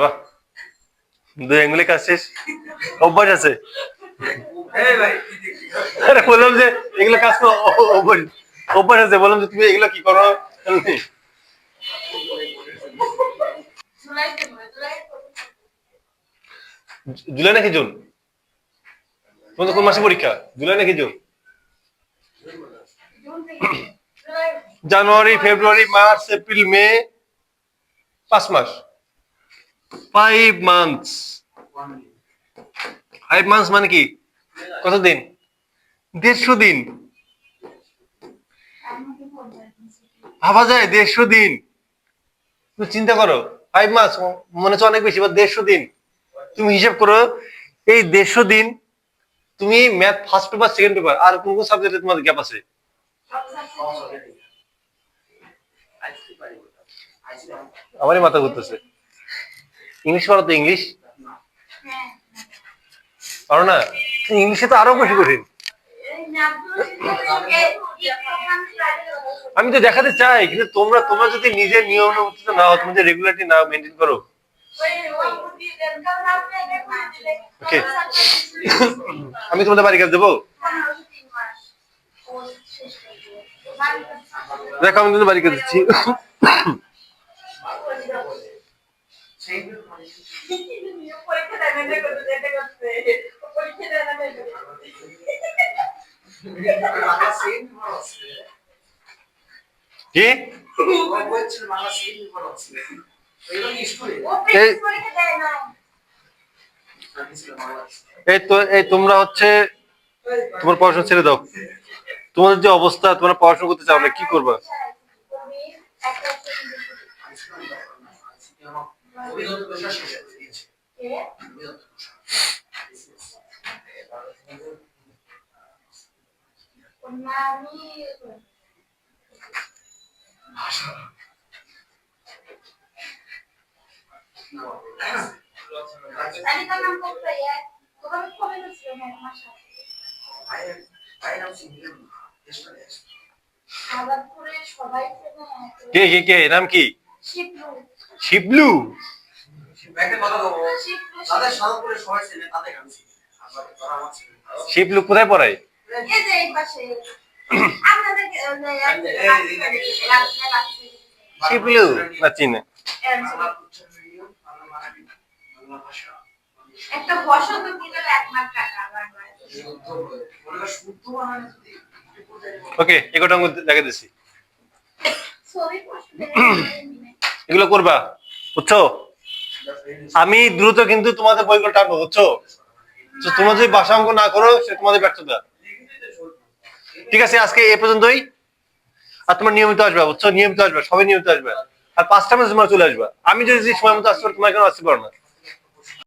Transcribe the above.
বাহ, 2 আঙ্গুলে কাজ শেষ। অভ্যাস আছে। আরে বললাম যে এগুলো কাজ করো, অভ্যাস আছে। বললাম যে তুমি এগুলো কি করো। জুলাই নাকি জুন? তোমাদের কোন মাসে পরীক্ষা? জুলাই নাকি জুন? জানুয়ারি, ফেব্রুয়ারি, মার্চ, এপ্রিল, মে, 5 মাস। 5 মান্থস। 5 মান্থস মানে কি? কত দিন? 150 দিন। ভাবা যায় 150 দিন? তুমি চিন্তা করো, 5 মাস মনে হচ্ছে অনেক বেশি, বা 150 দিন। তুমি হিসাব করো, এই 150 দিন তুমি math first paper, second paper, আর কোন কোন সাবজেক্টে তোমাদের গ্যাপ আছে? আমারই মাথা ঘুরতেছে। ইংলিশ পারো তো? ইংলিশ পারো না? ইংলিশে তো আরো বেশি কঠিন। আমি তো দেখাতে চাই, কিন্তু তোমরা যদি নিজের নিয়ম অনুযায়ী না হও, তুমি যে রেগুলারিটি না মেনটেন করো। ওকে, আমি তোমাদের বাড়ি কাজ দেবো। দেখো আমি তোমাদের বাড়ি কাজ দিচ্ছি। কি এই তোমরা হচ্ছে তোমার পড়াশোনা ছেড়ে দাও। তোমাদের যে অবস্থা, তোমরা পড়াশোনা করতে চাও না, কি করবা? কে কে কে নাম কি? শিবলু। শিবলু কোথায় পড়ায়? শিবলু না চিনে? একটা বসন্ত বিকেলে 1 লাখ টাকা বাংলায়। ওকে, এগুলো আমি দেখে দিছি। এগুলো করবা, বুঝছো? আমি দ্রুত কিন্তু তোমাদের বইগুলো টানবো, বুঝছো? তোমরা যদি ভাষা অঙ্ক না করো, সে তোমাদের ব্যর্থতা। ঠিক আছে, আজকে এ পর্যন্তই। আর তোমার নিয়মিত আসবা, বুঝছো? নিয়মিত আসবা, সবাই নিয়মিত আসবে। আর 5টা মাসে তোমরা চলে আসবা। আমি যদি সময় মতো আসতে পারো, তোমরা কেন আসতে পারো না?